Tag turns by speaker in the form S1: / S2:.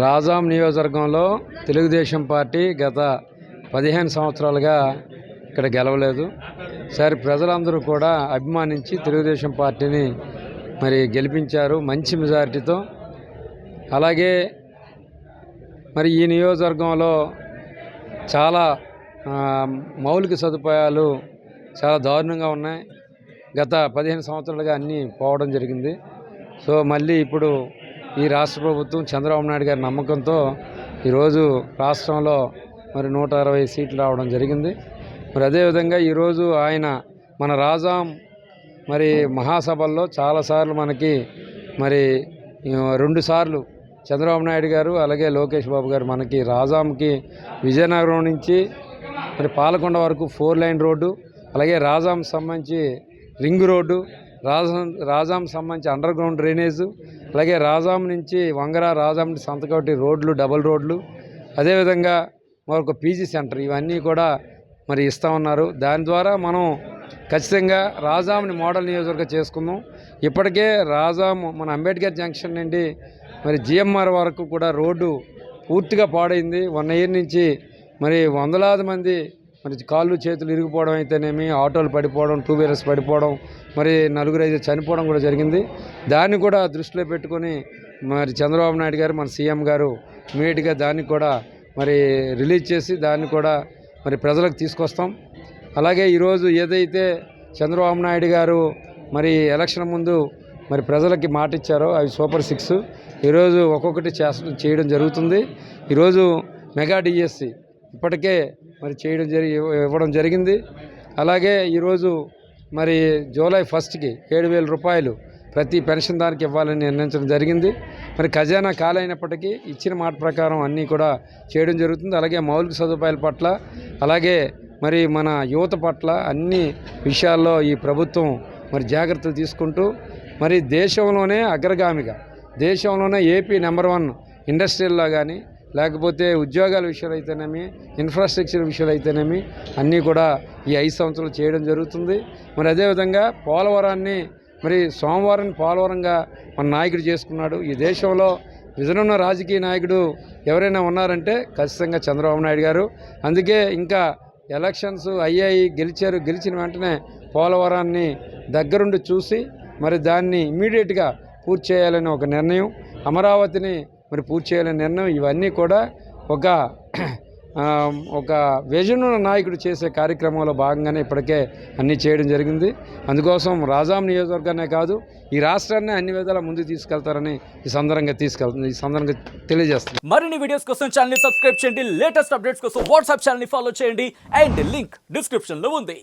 S1: రాజాం నియోజకవర్గంలో తెలుగుదేశం పార్టీ గత 15 సంవత్సరాలుగా ఇక్కడ గెలవలేదు. సరే ప్రజలందరూ కూడా అభిమానించి తెలుగుదేశం పార్టీని గెలిపించారు మంచి మెజారిటీతో. అలాగే ఈ నియోజకవర్గంలో చాలా మౌలిక సదుపాయాలు చాలా దారుణంగా ఉన్నాయి. గత 15 సంవత్సరాలుగా అన్నీ పోవడం జరిగింది. సో మళ్ళీ ఇప్పుడు ఈ రాష్ట్ర ప్రభుత్వం చంద్రబాబు నాయుడు గారి నమ్మకంతో ఈరోజు రాష్ట్రంలో 160 సీట్లు రావడం జరిగింది. అదేవిధంగా ఈరోజు ఆయన మన రాజాం మహాసభల్లో చాలాసార్లు మనకి 2 సార్లు చంద్రబాబు నాయుడు గారు అలాగే లోకేష్ బాబు గారు మనకి రాజాంకి విజయనగరం నుంచి పాలకొండ వరకు 4 లైన్ రోడ్డు, అలాగే రాజాం సంబంధించి రింగ్ రోడ్డు, రాజాం సంబంధించి అండర్ గ్రౌండ్ డ్రైనేజు, అలాగే రాజాం నుంచి వంగర, రాజాం నుంచి సంతకోటి రోడ్లు, డబుల్ రోడ్లు, అదేవిధంగా మరొక పీజీ సెంటర్, ఇవన్నీ కూడా ఇస్తూ ఉన్నారు. దాని ద్వారా మనం ఖచ్చితంగా రాజాంని మోడల్ నియోజకవర్గం చేసుకుందాం. ఇప్పటికే రాజాం మన అంబేద్కర్ జంక్షన్ నుండి జిఎంఆర్ వరకు కూడా రోడ్డు పూర్తిగా పాడైంది. 1 ఇయర్ నుంచి వందలాది మంది కాళ్ళు చేతులు ఇరిగిపోవడం అయితేనేమి, ఆటోలు పడిపోవడం, 2 వీలర్స్ పడిపోవడం, 4-5 చనిపోవడం కూడా జరిగింది. దాన్ని కూడా దృష్టిలో పెట్టుకొని చంద్రబాబు నాయుడు గారు మన సీఎం గారు ఇమీడియట్గా దాన్ని కూడా రిలీజ్ చేసి దాన్ని కూడా ప్రజలకు తీసుకొస్తాం. అలాగే ఈరోజు ఏదైతే చంద్రబాబు నాయుడు గారు ఎలక్షన్ ముందు ప్రజలకి మాట ఇచ్చారో అవి సూపర్ 6 ఈరోజు ఒక్కొక్కటి చేయడం జరుగుతుంది. ఈరోజు మెగా డిఎస్సి ఇప్పటికే ఇవ్వడం జరిగింది. అలాగే ఈరోజు జూలై 1కి 7,000 రూపాయలు ప్రతి పెన్షన్ దానికి ఇవ్వాలని నిర్ణయించడం జరిగింది. ఖజానా కాలైనప్పటికీ ఇచ్చిన మాట ప్రకారం అన్నీ కూడా చేయడం జరుగుతుంది. అలాగే మౌలిక సదుపాయాల పట్ల, అలాగే మన యువత పట్ల అన్ని విషయాల్లో ఈ ప్రభుత్వం జాగ్రత్తలు తీసుకుంటూ దేశంలోనే అగ్రగామిగా, దేశంలోనే ఏపీ నెంబర్ 1 ఇండస్ట్రియల్లో కానీ, లేకపోతే ఉద్యోగాల విషయాలు అయితేనేమి, ఇన్ఫ్రాస్ట్రక్చర్ విషయాలు అయితేనేమి అన్నీ కూడా ఈ 5 సంవత్సరాలు చేయడం జరుగుతుంది. అదేవిధంగా పోలవరాన్ని సోమవారం పోలవరంగా మన నాయకుడు చేసుకున్నాడు. ఈ దేశంలో విజనున్న రాజకీయ నాయకుడు ఎవరైనా ఉన్నారంటే ఖచ్చితంగా చంద్రబాబు నాయుడు గారు. అందుకే ఇంకా ఎలక్షన్స్ అయ్యాయి, గెలిచిన వెంటనే పోలవరాన్ని దగ్గరుండి చూసి దాన్ని ఇమ్మీడియట్గా పూర్తి చేయాలని ఒక నిర్ణయం, అమరావతిని పూర్తి చేయాలనే నిర్ణయం, ఇవన్నీ కూడా ఒక విజన్ ఉన్న నాయకుడు చేసే కార్యక్రమంలో భాగంగానే ఇప్పటికే అన్నీ చేయడం జరిగింది. అందుకోసం రాజాం నియోజకవర్గానే కాదు ఈ రాష్ట్రాన్ని అన్ని విధాలా ముందుకు తీసుకెళ్తారని ఈ సందర్భంగా తెలియజేస్తాను.
S2: మరిన్ని వీడియోస్ కోసం ఛానల్ ని సబ్స్క్రైబ్ చేయండి. లేటెస్ట్ అప్డేట్స్ కోసం వాట్సాప్ ఛానల్ ని ఫాలో చేయండి. అండ్ లింక్ డిస్క్రిప్షన్ లో ఉంది.